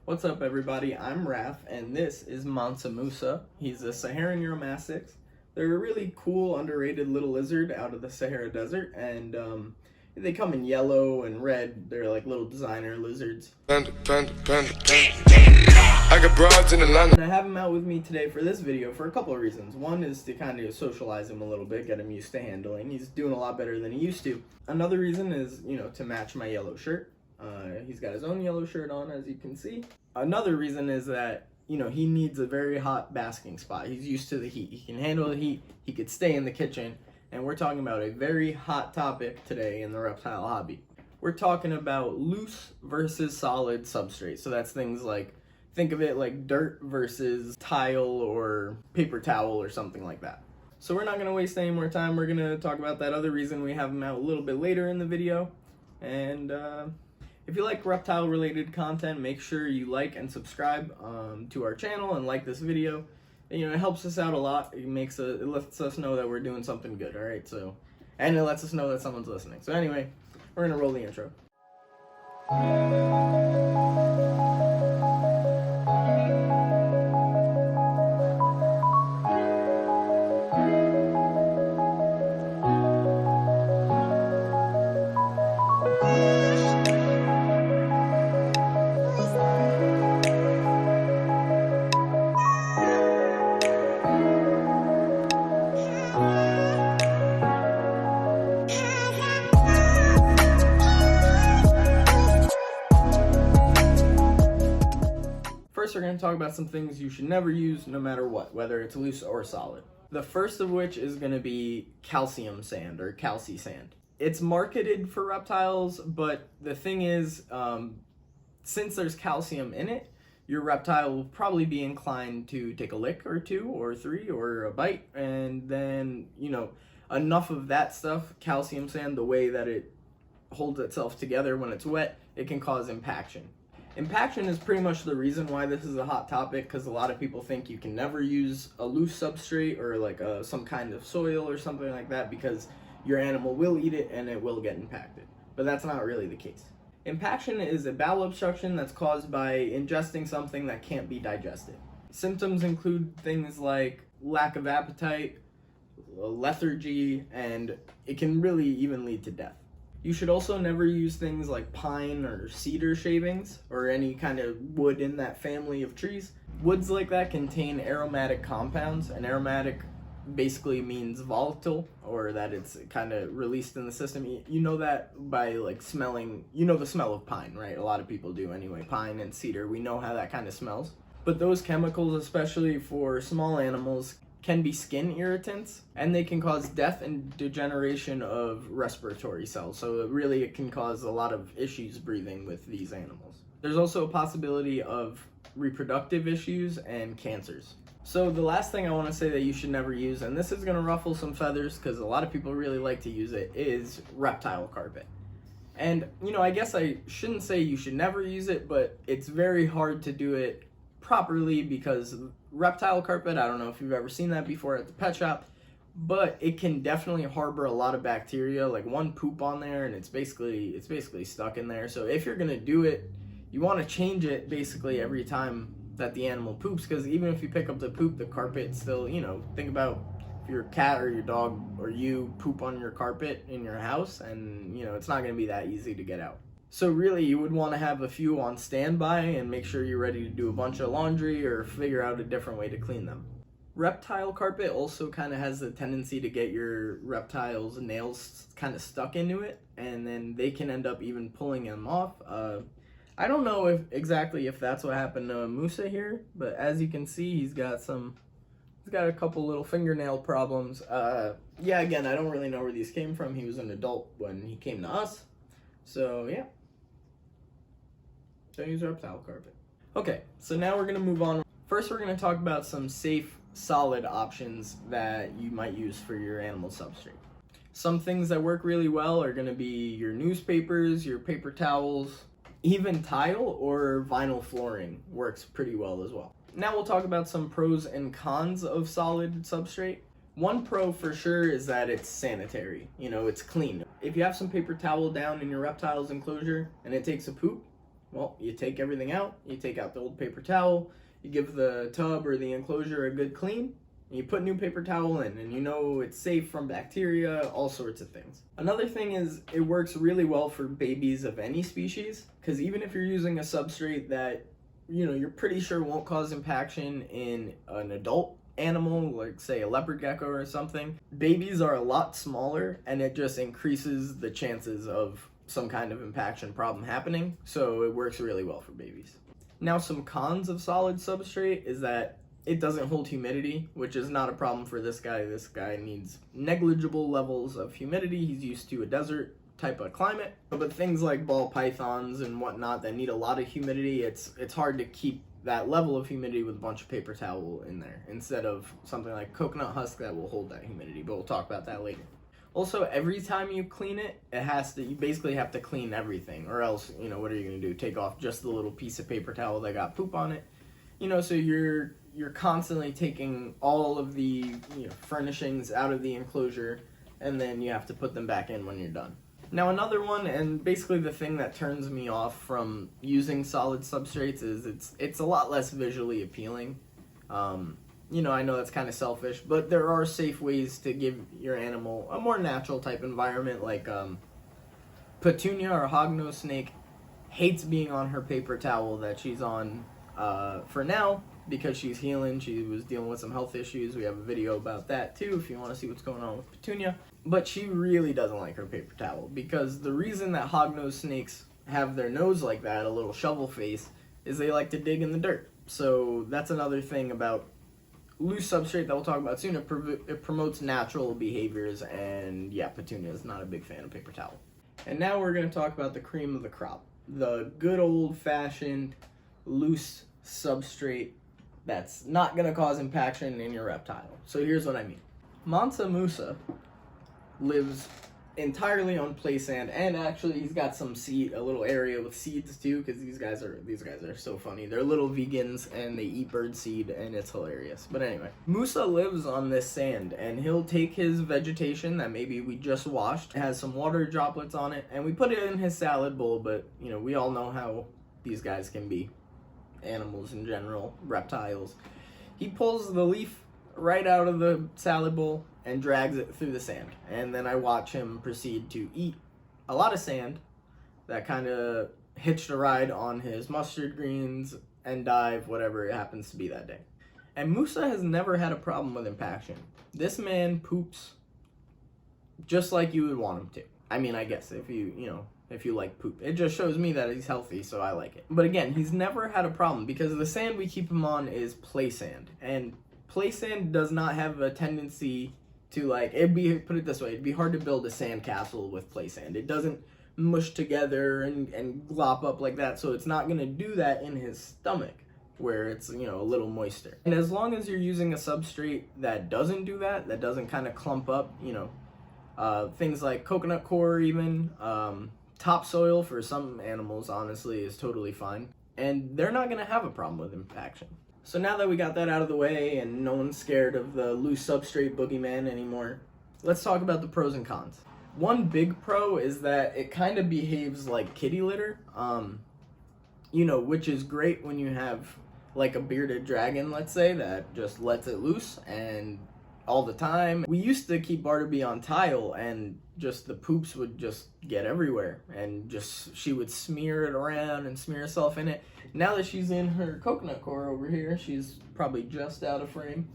What's up, everybody? I'm Raf, and this is Mansa Musa. He's a Saharan Euromastix. They're a really cool, underrated little lizard out of the Sahara Desert, and they come in yellow and red. They're like little designer lizards. I got broads in Atlanta. And I have him out with me today for this video for a couple of reasons. One is to kind of socialize him a little bit, get him used to handling. He's doing a lot better than he used to. Another reason is, to match my yellow shirt. He's got his own yellow shirt on, as you can see. Another reason is that, he needs a very hot basking spot. He's used to the heat. He can handle the heat. He could stay in the kitchen. And we're talking about a very hot topic today in the reptile hobby. We're talking about loose versus solid substrate. So that's things like, think of it like dirt versus tile or paper towel or something like that. So we're not going to waste any more time. We're going to talk about that other reason we have him out a little bit later in the video. And if you like reptile related content, make sure you like and subscribe to our channel and like this video. And, it helps us out a lot. It lets us know that we're doing something good, all right? So, and it lets us know that someone's listening. So anyway, we're going to roll the intro. First, we're going to talk about some things you should never use no matter what, whether it's loose or solid. The first of which is going to be calcium sand or calci sand. It's marketed for reptiles, but the thing is, since there's calcium in it, your reptile will probably be inclined to take a lick or two or three or a bite, and then, enough of that stuff, calcium sand, the way that it holds itself together when it's wet, it can cause impaction. Impaction is pretty much the reason why this is a hot topic, because a lot of people think you can never use a loose substrate or like some kind of soil or something like that because your animal will eat it and it will get impacted. But that's not really the case. Impaction is a bowel obstruction that's caused by ingesting something that can't be digested. Symptoms include things like lack of appetite, lethargy, and it can really even lead to death. You should also never use things like pine or cedar shavings or any kind of wood in that family of trees. Woods like that contain aromatic compounds, and aromatic basically means volatile, or that it's kind of released in the system. You know that by like smelling, the smell of pine, right? A lot of people do anyway. Pine and cedar, we know how that kind of smells. But those chemicals, especially for small animals, can be skin irritants, and they can cause death and degeneration of respiratory cells. So it can cause a lot of issues breathing with these animals. There's also a possibility of reproductive issues and cancers. So the last thing I want to say that you should never use, and this is going to ruffle some feathers because a lot of people really like to use it, is reptile carpet. And, I guess I shouldn't say you should never use it, but it's very hard to do it properly because reptile carpet, I don't know if you've ever seen that before at the pet shop, but it can definitely harbor a lot of bacteria, like one poop on there and it's basically stuck in there. So if you're going to do it, you want to change it basically every time that the animal poops, because even if you pick up the poop, the carpet still, think about if your cat or your dog or you poop on your carpet in your house, and it's not going to be that easy to get out. So really, you would want to have a few on standby and make sure you're ready to do a bunch of laundry or figure out a different way to clean them. Reptile carpet also kind of has the tendency to get your reptile's nails kind of stuck into it, and then they can end up even pulling them off. I don't know if that's what happened to Musa here, but as you can see, he's got a couple little fingernail problems. Again, I don't really know where these came from. He was an adult when he came to us. So, yeah. Don't use reptile carpet. Okay, so now we're going to move on. First, we're going to talk about some safe, solid options that you might use for your animal substrate. Some things that work really well are going to be your newspapers, your paper towels, even tile or vinyl flooring works pretty well as well. Now we'll talk about some pros and cons of solid substrate. One pro for sure is that it's sanitary. It's clean. If you have some paper towel down in your reptile's enclosure and it takes a poop, Well, you take everything out, you take out the old paper towel, you give the tub or the enclosure a good clean, and you put new paper towel in, and you know it's safe from bacteria, all sorts of things. Another thing is it works really well for babies of any species, because even if you're using a substrate that you're pretty sure won't cause impaction in an adult animal, like say a leopard gecko or something, babies are a lot smaller, and it just increases the chances of some kind of impaction problem happening, so it works really well for babies. Now, some cons of solid substrate is that it doesn't hold humidity, which is not a problem for this guy. This guy needs negligible levels of humidity. He's used to a desert type of climate. But things like ball pythons and whatnot that need a lot of humidity, it's hard to keep that level of humidity with a bunch of paper towel in there instead of something like coconut husk that will hold that humidity, but we'll talk about that later. Also, every time you clean it, you basically have to clean everything, or else, what are you going to do? Take off just the little piece of paper towel that got poop on it? So you're constantly taking all of the furnishings out of the enclosure, and then you have to put them back in when you're done. Now, another one, and basically the thing that turns me off from using solid substrates, is it's a lot less visually appealing. I know that's kind of selfish, but there are safe ways to give your animal a more natural type environment, like Petunia, or hognose snake, hates being on her paper towel that she's on for now because she's healing. She was dealing with some health issues. We have a video about that too if you want to see what's going on with Petunia. But she really doesn't like her paper towel, because the reason that hognose snakes have their nose like that, a little shovel face, is they like to dig in the dirt. So that's another thing about loose substrate that we'll talk about soon. It promotes natural behaviors, and yeah, Petunia is not a big fan of paper towel. And now we're going to talk about the cream of the crop, the good old-fashioned loose substrate that's not going to cause impaction in your reptile. So here's what I mean. Mansa Musa lives entirely on play sand, and actually he's got some seed, a little area with seeds too, because these guys are so funny. They're little vegans and they eat bird seed, and it's hilarious. But anyway, Musa lives on this sand, and he'll take his vegetation that maybe we just washed, has some water droplets on it, and we put it in his salad bowl. But we all know how these guys can be, animals in general, reptiles. He pulls the leaf right out of the salad bowl and drags it through the sand, and then I watch him proceed to eat a lot of sand that kind of hitched a ride on his mustard greens, endive, whatever it happens to be that day. And Musa has never had a problem with impaction. This man poops just like you would want him to. I mean, I guess if you like poop, it just shows me that he's healthy, so I like it. But again, he's never had a problem because the sand we keep him on is play sand, and play sand does not have a tendency to, put it this way, it'd be hard to build a sand castle with play sand. It doesn't mush together and glop up like that, so it's not going to do that in his stomach where it's, a little moister. And as long as you're using a substrate that doesn't do that, that doesn't kind of clump up, things like coconut coir even, topsoil for some animals, honestly, is totally fine. And they're not going to have a problem with impaction. So now that we got that out of the way and no one's scared of the loose substrate boogeyman anymore, let's talk about the pros and cons. One big pro is that it kind of behaves like kitty litter, which is great when you have like a bearded dragon, let's say, that just lets it loose and all the time. We used to keep Bartleby on tile, and just the poops would just get everywhere, and just she would smear it around and smear herself in it. Now that she's in her coconut coir over here, she's probably just out of frame,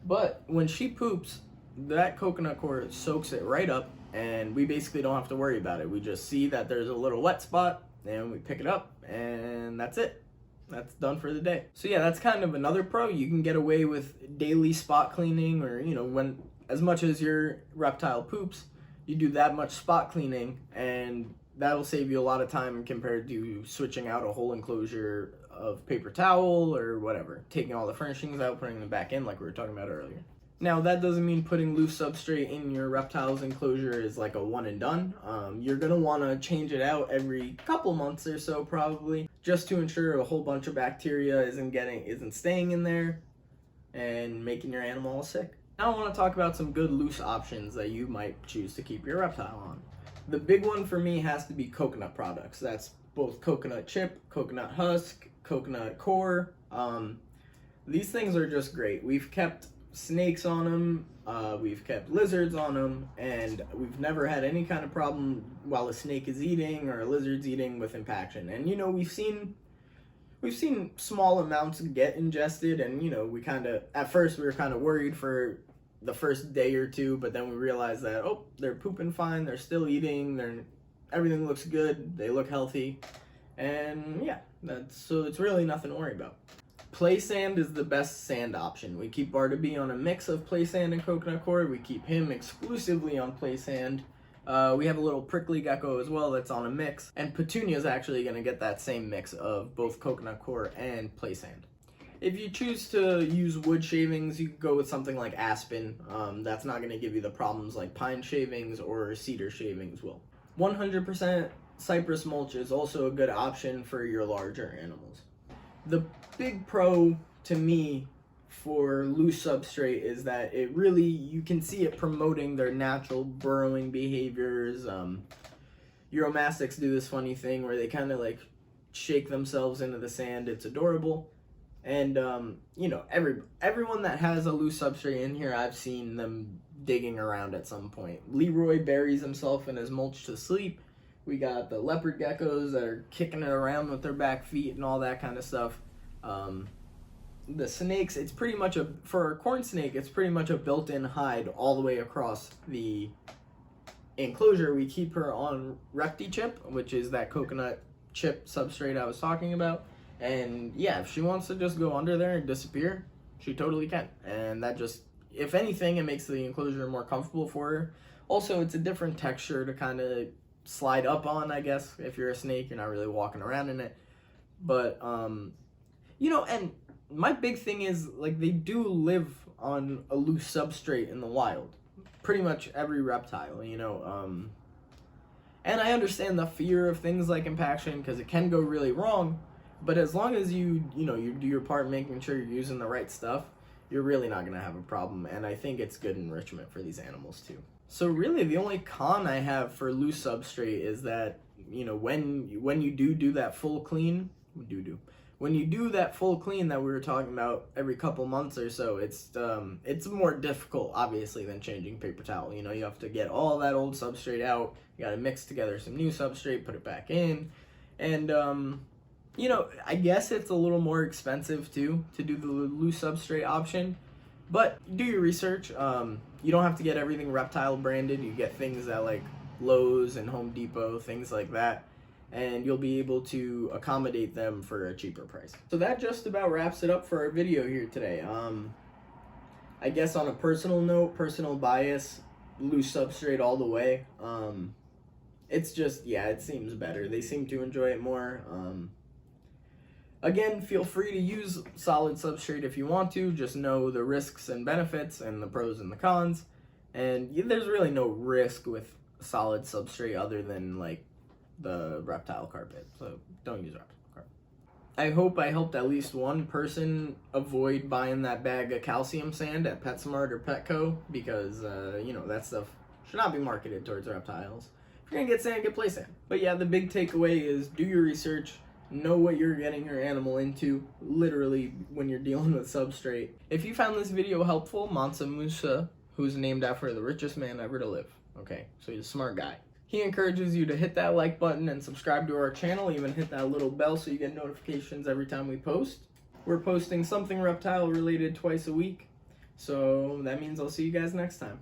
but when she poops, that coconut coir soaks it right up, and we basically don't have to worry about it. We just see that there's a little wet spot, and we pick it up, and that's it. That's done for the day. So yeah, that's kind of another pro. You can get away with daily spot cleaning, or when as much as your reptile poops, you do that much spot cleaning, and that'll save you a lot of time compared to switching out a whole enclosure of paper towel or whatever, taking all the furnishings out, putting them back in like we were talking about earlier. Now, that doesn't mean putting loose substrate in your reptile's enclosure is like a one and done. You're going to want to change it out every couple months or so, probably, just to ensure a whole bunch of bacteria isn't staying in there and making your animal all sick. Now I want to talk about some good loose options that you might choose to keep your reptile on. The big one for me has to be coconut products. That's both coconut chip, coconut husk, coconut core. These things are just great. We've kept snakes on them, we've kept lizards on them, and we've never had any kind of problem while a snake is eating or a lizard's eating with impaction. And you know, we've seen small amounts get ingested, and you know, at first we were kind of worried for the first day or two, but then we realized that, oh, they're pooping fine, they're still eating, everything looks good, they look healthy, and yeah, so it's really nothing to worry about. Play sand is the best sand option. We keep Barnaby on a mix of play sand and coconut core. We keep him exclusively on play sand. We have a little prickly gecko as well that's on a mix, and Petunia is actually going to get that same mix of both coconut core and play sand. If you choose to use wood shavings, you can go with something like aspen. That's not going to give you the problems like pine shavings or cedar shavings will. 100% cypress mulch is also a good option for your larger animals. The big pro to me for loose substrate is that you can see it promoting their natural burrowing behaviors. Uromastics do this funny thing where they kind of like shake themselves into the sand. It's adorable. And you know, everyone that has a loose substrate in here, I've seen them digging around at some point. Leroy buries himself in his mulch to sleep. We got the leopard geckos that are kicking it around with their back feet and all that kind of stuff. The snakes, it's pretty much for a corn snake, it's pretty much a built-in hide all the way across the enclosure. We keep her on Repti chip, which is that coconut chip substrate I was talking about. And yeah, if she wants to just go under there and disappear, she totally can. And that just, if anything, it makes the enclosure more comfortable for her. Also, it's a different texture to kind of slide up on, I guess. If you're a snake, you're not really walking around in it. But, you know, and my big thing is, like, they do live on a loose substrate in the wild. Pretty much every reptile, you know. And I understand the fear of things like impaction, because it can go really wrong. But as long as you do your part making sure you're using the right stuff, you're really not going to have a problem. And I think it's good enrichment for these animals too. So really the only con I have for loose substrate is that, you know, when you do that full clean, when you do that full clean that we were talking about every couple months or so, it's more difficult, obviously, than changing paper towel. You know, you have to get all that old substrate out, you got to mix together some new substrate, put it back in, and you know, I guess it's a little more expensive too to do the loose substrate option, but do your research. You don't have to get everything Reptile branded. You get things at like Lowe's and Home Depot, things like that, and you'll be able to accommodate them for a cheaper price. So that just about wraps it up for our video here today. I guess on a personal note, personal bias, loose substrate all the way. It's just, yeah, it seems better. They seem to enjoy it more. Again, feel free to use solid substrate if you want to. Just know the risks and benefits and the pros and the cons. And there's really no risk with solid substrate other than like the reptile carpet. So don't use reptile carpet. I hope I helped at least one person avoid buying that bag of calcium sand at PetSmart or Petco, because you know, that stuff should not be marketed towards reptiles. If you're gonna get sand, get play sand. But yeah, the big takeaway is do your research. Know what you're getting your animal into, literally, when you're dealing with substrate. If you found this video helpful, Mansa Musa, who's named after the richest man ever to live, okay, so he's a smart guy. He encourages you to hit that like button and subscribe to our channel, even hit that little bell so you get notifications every time we post. We're posting something reptile related twice a week, so that means I'll see you guys next time.